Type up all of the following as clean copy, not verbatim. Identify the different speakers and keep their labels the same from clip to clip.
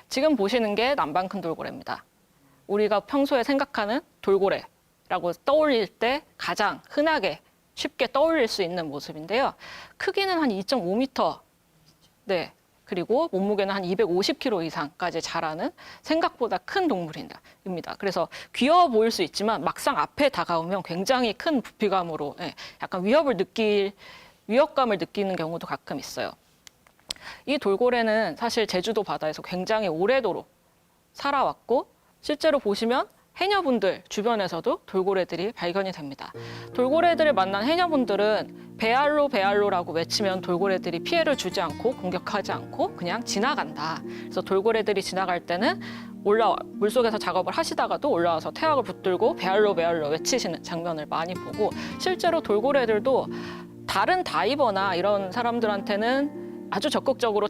Speaker 1: 지금 보시는 게 남방 큰 돌고래입니다. 우리가 평소에 생각하는 돌고래라고 떠올릴 때 가장 흔하게 쉽게 떠올릴 수 있는 모습인데요. 크기는 한 2.5m, 네, 그리고 몸무게는 한 250kg 이상까지 자라는 생각보다 큰 동물입니다. 그래서 귀여워 보일 수 있지만 막상 앞에 다가오면 굉장히 큰 부피감으로 약간 위협감을 느끼는 경우도 가끔 있어요. 이 돌고래는 사실 제주도 바다에서 굉장히 오래도록 살아왔고 실제로 보시면 해녀분들 주변에서도 돌고래들이 발견이 됩니다. 돌고래들을 만난 해녀분들은 배알로라고 외치면 돌고래들이 피해를 주지 않고 공격하지 않고 그냥 지나간다. 그래서 돌고래들이 지나갈 때는 물속에서 작업을 하시다가도 올라와서 태학을 붙들고 배알로 외치시는 장면을 많이 보고 실제로 돌고래들도 다른 다이버나 이런 사람들한테는 아주 적극적으로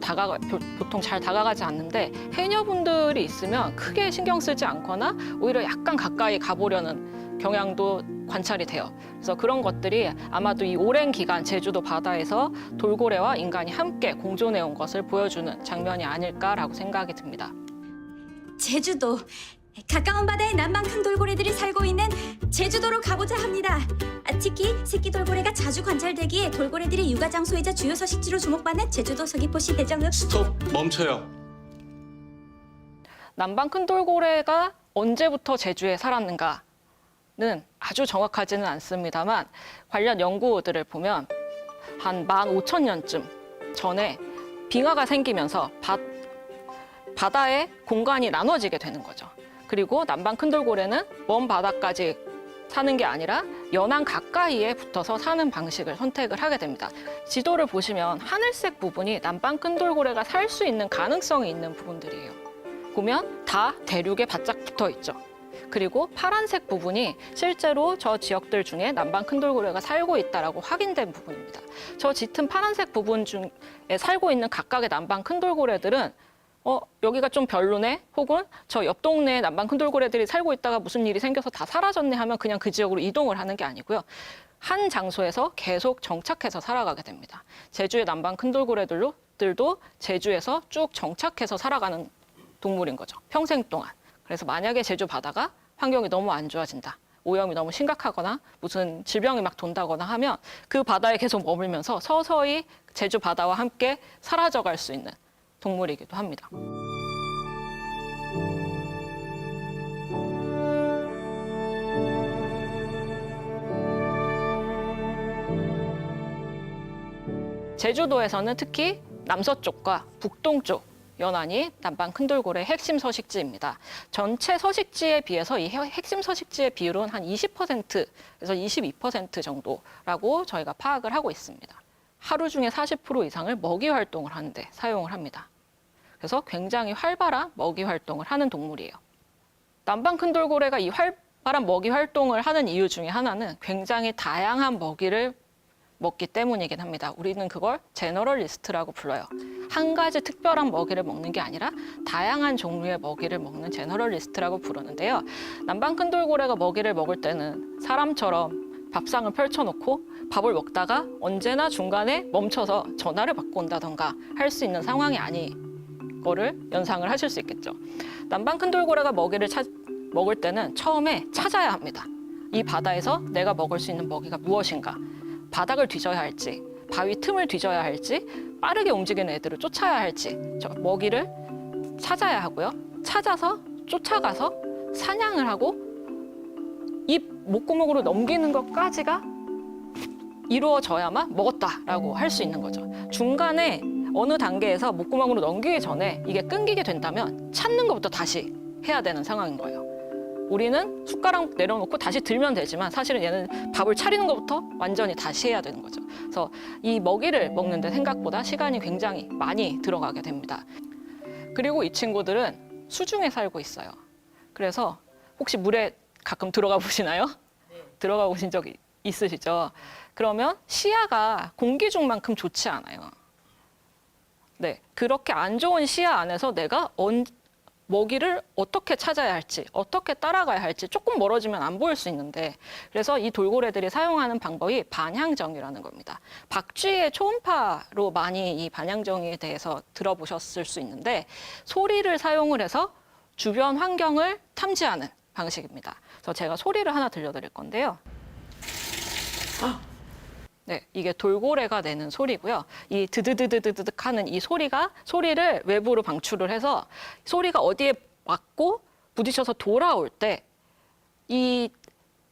Speaker 1: 보통 잘 다가가지 않는데 해녀분들이 있으면 크게 신경 쓰지 않거나 오히려 약간 가까이 가보려는 경향도 관찰이 돼요. 그래서 그런 것들이 아마도 이 오랜 기간 제주도 바다에서 돌고래와 인간이 함께 공존해 온 것을 보여주는 장면이 아닐까라고 생각이 듭니다.
Speaker 2: 제주도, 가까운 바다에 남방 큰 돌고래들이 살고 있는 제주도로 가보자 합니다. 특히 새끼 돌고래가 자주 관찰되기에 돌고래들의 육아 장소이자 주요 서식지로 주목받는 제주도 서귀포시 대정읍.
Speaker 3: 스톱, 멈춰요.
Speaker 1: 남방 큰 돌고래가 언제부터 제주에 살았는가는 아주 정확하지는 않습니다만 관련 연구들을 보면 한 15,000년쯤 전에 빙하가 생기면서 바다의 공간이 나눠지게 되는 거죠. 그리고 남방 큰 돌고래는 먼 바다까지 사는 게 아니라 연안 가까이에 붙어서 사는 방식을 선택을 하게 됩니다. 지도를 보시면 하늘색 부분이 남방 큰 돌고래가 살 수 있는 가능성이 있는 부분들이에요. 보면 다 대륙에 바짝 붙어 있죠. 그리고 파란색 부분이 실제로 저 지역들 중에 남방 큰 돌고래가 살고 있다라고 확인된 부분입니다. 저 짙은 파란색 부분 중에 살고 있는 각각의 남방 큰 돌고래들은 여기가 좀 별로네? 혹은 저 옆 동네에 남방 큰 돌고래들이 살고 있다가 무슨 일이 생겨서 다 사라졌네 하면 그냥 그 지역으로 이동을 하는 게 아니고요. 한 장소에서 계속 정착해서 살아가게 됩니다. 제주의 남방 큰 돌고래들도 제주에서 쭉 정착해서 살아가는 동물인 거죠. 평생 동안. 그래서 만약에 제주 바다가 환경이 너무 안 좋아진다. 오염이 너무 심각하거나 무슨 질병이 막 돈다거나 하면 그 바다에 계속 머물면서 서서히 제주 바다와 함께 사라져갈 수 있는 동물이기도 합니다. 제주도에서는 특히 남서쪽과 북동쪽 연안이 남방 큰 돌고래의 핵심 서식지입니다. 전체 서식지에 비해서 이 핵심 서식지의 비율은 한 20%에서 22% 정도라고 저희가 파악을 하고 있습니다. 하루 중에 40% 이상을 먹이 활동을 하는데 사용을 합니다. 그래서 굉장히 활발한 먹이 활동을 하는 동물이에요. 남방 큰 돌고래가 이 활발한 먹이 활동을 하는 이유 중에 하나는 굉장히 다양한 먹이를 먹기 때문이긴 합니다. 우리는 그걸 제너럴리스트라고 불러요. 한 가지 특별한 먹이를 먹는 게 아니라 다양한 종류의 먹이를 먹는 제너럴리스트라고 부르는데요. 남방 큰 돌고래가 먹이를 먹을 때는 사람처럼 밥상을 펼쳐놓고 밥을 먹다가 언제나 중간에 멈춰서 전화를 받고 온다던가 할 수 있는 상황이 아닌 거를 연상을 하실 수 있겠죠. 남방 큰 돌고래가 먹이를 먹을 때는 처음에 찾아야 합니다. 이 바다에서 내가 먹을 수 있는 먹이가 무엇인가? 바닥을 뒤져야 할지, 바위 틈을 뒤져야 할지, 빠르게 움직이는 애들을 쫓아야 할지 저 먹이를 찾아야 하고요. 찾아서 쫓아가서 사냥을 하고 입 목구멍으로 넘기는 것까지가 이루어져야만 먹었다라고 할 수 있는 거죠. 중간에 어느 단계에서 목구멍으로 넘기기 전에 이게 끊기게 된다면 찾는 것부터 다시 해야 되는 상황인 거예요. 우리는 숟가락 내려놓고 다시 들면 되지만 사실은 얘는 밥을 차리는 것부터 완전히 다시 해야 되는 거죠. 그래서 이 먹이를 먹는데 생각보다 시간이 굉장히 많이 들어가게 됩니다. 그리고 이 친구들은 수중에 살고 있어요. 그래서 혹시 물에 가끔 들어가 보시나요? 네. 들어가 보신 적 있으시죠? 그러면 시야가 공기 중만큼 좋지 않아요. 네, 그렇게 안 좋은 시야 안에서 내가 먹이를 어떻게 찾아야 할지, 어떻게 따라가야 할지 조금 멀어지면 안 보일 수 있는데, 그래서 이 돌고래들이 사용하는 방법이 반향정이라는 겁니다. 박쥐의 초음파로 많이 이 반향정에 대해서 들어보셨을 수 있는데, 소리를 사용을 해서 주변 환경을 탐지하는 방식입니다. 그래서 제가 소리를 하나 들려드릴 건데요. 네, 이게 돌고래가 내는 소리고요. 이 드드드드드득 하는 이 소리를 외부로 방출을 해서 소리가 어디에 맞고 부딪혀서 돌아올 때 이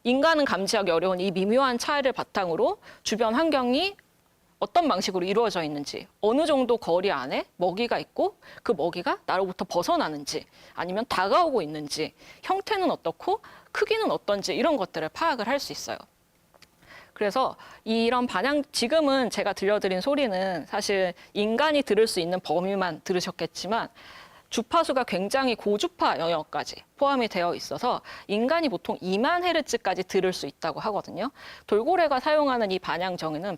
Speaker 1: 인간은 감지하기 어려운 이 미묘한 차이를 바탕으로 주변 환경이 어떤 방식으로 이루어져 있는지, 어느 정도 거리 안에 먹이가 있고 그 먹이가 나로부터 벗어나는지, 아니면 다가오고 있는지, 형태는 어떻고 크기는 어떤지 이런 것들을 파악을 할 수 있어요. 그래서 이런 지금은 제가 들려드린 소리는 사실 인간이 들을 수 있는 범위만 들으셨겠지만 주파수가 굉장히 고주파 영역까지 포함이 되어 있어서 인간이 보통 2만 헤르츠까지 들을 수 있다고 하거든요. 돌고래가 사용하는 이 반향정에는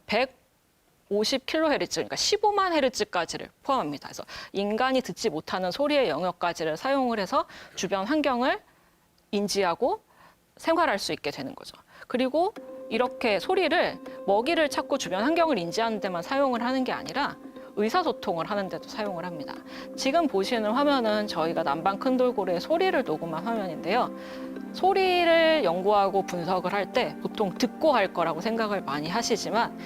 Speaker 1: 150kHz, 그러니까 15만 헤르츠까지를 포함합니다. 그래서 인간이 듣지 못하는 소리의 영역까지를 사용을 해서 주변 환경을 인지하고 생활할 수 있게 되는 거죠. 그리고 이렇게 소리를 먹이를 찾고 주변 환경을 인지하는 데만 사용을 하는 게 아니라 의사소통을 하는 데도 사용을 합니다. 지금 보시는 화면은 저희가 남방 큰돌고래의 소리를 녹음한 화면인데요. 소리를 연구하고 분석을 할 때 보통 듣고 할 거라고 생각을 많이 하시지만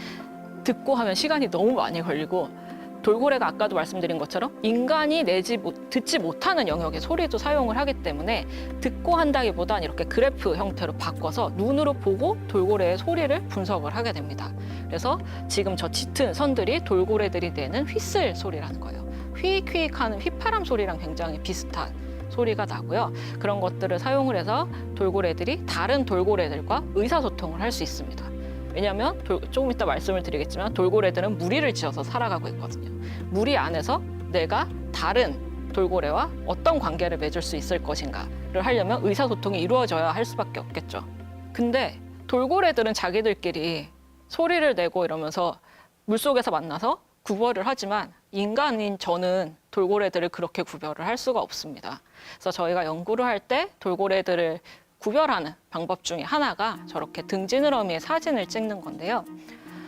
Speaker 1: 듣고 하면 시간이 너무 많이 걸리고 돌고래가 아까도 말씀드린 것처럼 인간이 듣지 못하는 영역의 소리도 사용을 하기 때문에 듣고 한다기보단 이렇게 그래프 형태로 바꿔서 눈으로 보고 돌고래의 소리를 분석을 하게 됩니다. 그래서 지금 저 짙은 선들이 돌고래들이 내는 휘슬 소리라는 거예요. 휘익휘익하는 휘파람 소리랑 굉장히 비슷한 소리가 나고요. 그런 것들을 사용을 해서 돌고래들이 다른 돌고래들과 의사소통을 할 수 있습니다. 왜냐하면 조금 이따 말씀을 드리겠지만 돌고래들은 무리를 지어서 살아가고 있거든요. 무리 안에서 내가 다른 돌고래와 어떤 관계를 맺을 수 있을 것인가를 하려면 의사소통이 이루어져야 할 수밖에 없겠죠. 근데 돌고래들은 자기들끼리 소리를 내고 이러면서 물속에서 만나서 구별을 하지만 인간인 저는 돌고래들을 그렇게 구별을 할 수가 없습니다. 그래서 저희가 연구를 할 때 돌고래들을 구별하는 방법 중에 하나가 저렇게 등지느러미의 사진을 찍는 건데요.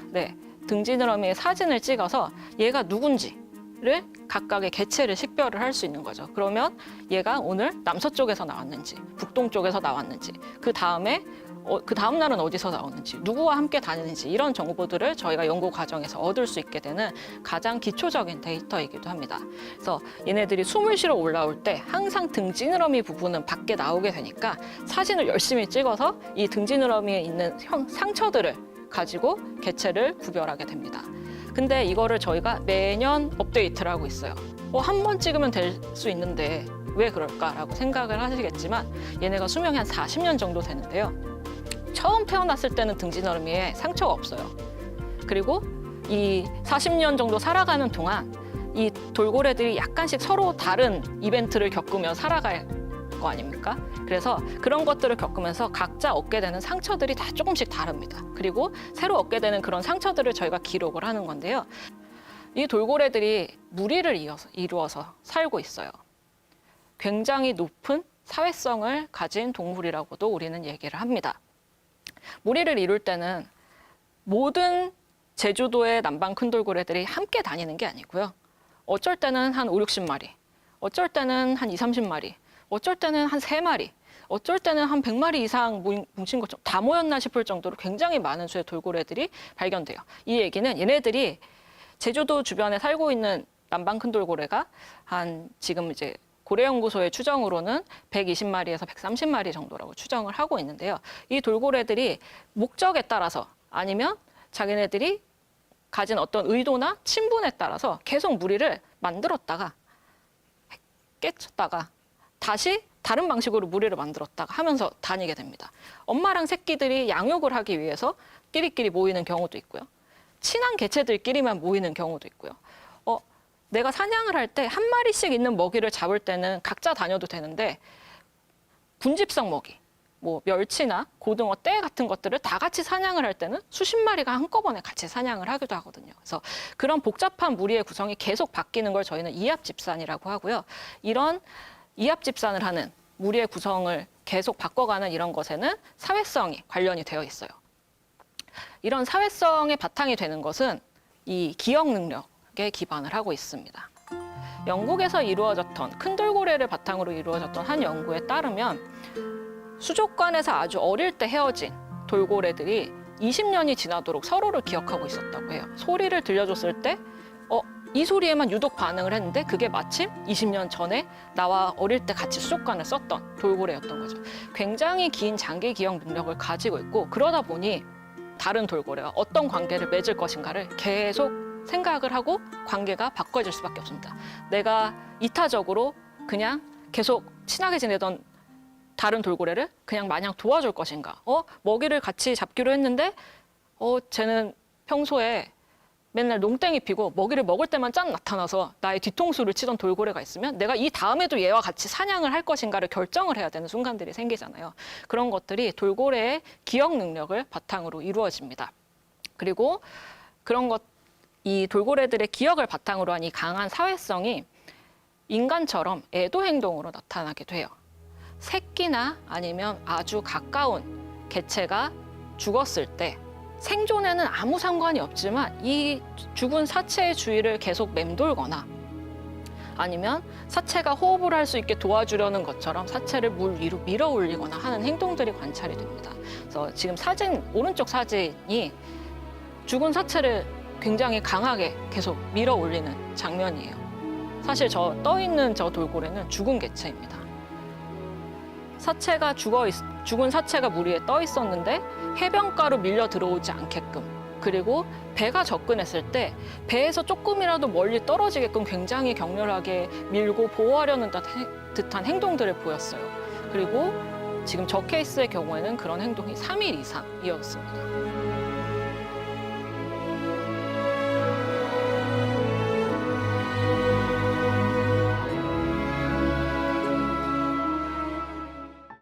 Speaker 1: 네, 등지느러미의 사진을 찍어서 얘가 누군지를 각각의 개체를 식별을 할 수 있는 거죠. 그러면 얘가 오늘 남서쪽에서 나왔는지, 북동쪽에서 나왔는지, 그 다음 날은 어디서 나왔는지, 누구와 함께 다니는지 이런 정보들을 저희가 연구 과정에서 얻을 수 있게 되는 가장 기초적인 데이터이기도 합니다. 그래서 얘네들이 숨을 쉬러 올라올 때 항상 등지느러미 부분은 밖에 나오게 되니까 사진을 열심히 찍어서 이 등지느러미에 있는 상처들을 가지고 개체를 구별하게 됩니다. 근데 이거를 저희가 매년 업데이트를 하고 있어요. 한 번 찍으면 될 수 있는데 왜 그럴까라고 생각을 하시겠지만 얘네가 수명이 한 40년 정도 되는데요. 처음 태어났을 때는 등지너러미에 상처가 없어요. 그리고 이 40년 정도 살아가는 동안 이 돌고래들이 약간씩 서로 다른 이벤트를 겪으며 살아갈 거 아닙니까? 그래서 그런 것들을 겪으면서 각자 얻게 되는 상처들이 다 조금씩 다릅니다. 그리고 새로 얻게 되는 그런 상처들을 저희가 기록을 하는 건데요. 이 돌고래들이 무리를 이루어서 살고 있어요. 굉장히 높은 사회성을 가진 동물이라고도 우리는 얘기를 합니다. 무리를 이룰 때는 모든 제주도의 남방 큰돌고래들이 함께 다니는 게 아니고요. 어쩔 때는 한 5, 60마리, 어쩔 때는 한 2, 30마리, 어쩔 때는 한 3마리, 어쩔 때는 한 100마리 이상 뭉친 것처럼 다 모였나 싶을 정도로 굉장히 많은 수의 돌고래들이 발견돼요. 이 얘기는 얘네들이 제주도 주변에 살고 있는 남방 큰돌고래가 한 지금 이제 고래연구소의 추정으로는 120마리에서 130마리 정도라고 추정을 하고 있는데요. 이 돌고래들이 목적에 따라서 아니면 자기네들이 가진 어떤 의도나 친분에 따라서 계속 무리를 만들었다가 깨쳤다가 다시 다른 방식으로 무리를 만들었다가 하면서 다니게 됩니다. 엄마랑 새끼들이 양육을 하기 위해서 끼리끼리 모이는 경우도 있고요. 친한 개체들끼리만 모이는 경우도 있고요. 내가 사냥을 할 때 한 마리씩 있는 먹이를 잡을 때는 각자 다녀도 되는데 군집성 먹이, 뭐 멸치나 고등어, 떼 같은 것들을 다 같이 사냥을 할 때는 수십 마리가 한꺼번에 같이 사냥을 하기도 하거든요. 그래서 그런 복잡한 무리의 구성이 계속 바뀌는 걸 저희는 이합집산이라고 하고요. 이런 이합 집산을 하는 무리의 구성을 계속 바꿔가는 이런 것에는 사회성이 관련이 되어 있어요. 이런 사회성의 바탕이 되는 것은 이 기억 능력에 기반을 하고 있습니다. 영국에서 이루어졌던 큰 돌고래를 바탕으로 이루어졌던 한 연구에 따르면 수족관에서 아주 어릴 때 헤어진 돌고래들이 20년이 지나도록 서로를 기억하고 있었다고 해요. 소리를 들려줬을 때 이 소리에만 유독 반응을 했는데 그게 마침 20년 전에 나와 어릴 때 같이 수족관을 썼던 돌고래였던 거죠. 굉장히 긴 장기 기억 능력을 가지고 있고, 그러다 보니 다른 돌고래와 어떤 관계를 맺을 것인가를 계속 생각을 하고 관계가 바꿔질 수밖에 없습니다. 내가 이타적으로 그냥 계속 친하게 지내던 다른 돌고래를 그냥 마냥 도와줄 것인가? 먹이를 같이 잡기로 했는데 쟤는 평소에 맨날 농땡이 피고 먹이를 먹을 때만 짠 나타나서 나의 뒤통수를 치던 돌고래가 있으면 내가 이 다음에도 얘와 같이 사냥을 할 것인가를 결정을 해야 되는 순간들이 생기잖아요. 그런 것들이 돌고래의 기억 능력을 바탕으로 이루어집니다. 그리고 이 돌고래들의 기억을 바탕으로 한 이 강한 사회성이 인간처럼 애도 행동으로 나타나게 돼요. 새끼나 아니면 아주 가까운 개체가 죽었을 때 생존에는 아무 상관이 없지만 이 죽은 사체의 주위를 계속 맴돌거나 아니면 사체가 호흡을 할 수 있게 도와주려는 것처럼 사체를 물 위로 밀어 올리거나 하는 행동들이 관찰이 됩니다. 그래서 지금 오른쪽 사진이 죽은 사체를 굉장히 강하게 계속 밀어 올리는 장면이에요. 사실 떠 있는 저 돌고래는 죽은 개체입니다. 죽은 사체가 물 위에 떠 있었는데 해변가로 밀려 들어오지 않게끔, 그리고 배가 접근했을 때 배에서 조금이라도 멀리 떨어지게끔 굉장히 격렬하게 밀고 보호하려는 듯한 행동들을 보였어요. 그리고 지금 저 케이스의 경우에는 그런 행동이 3일 이상 이어졌습니다.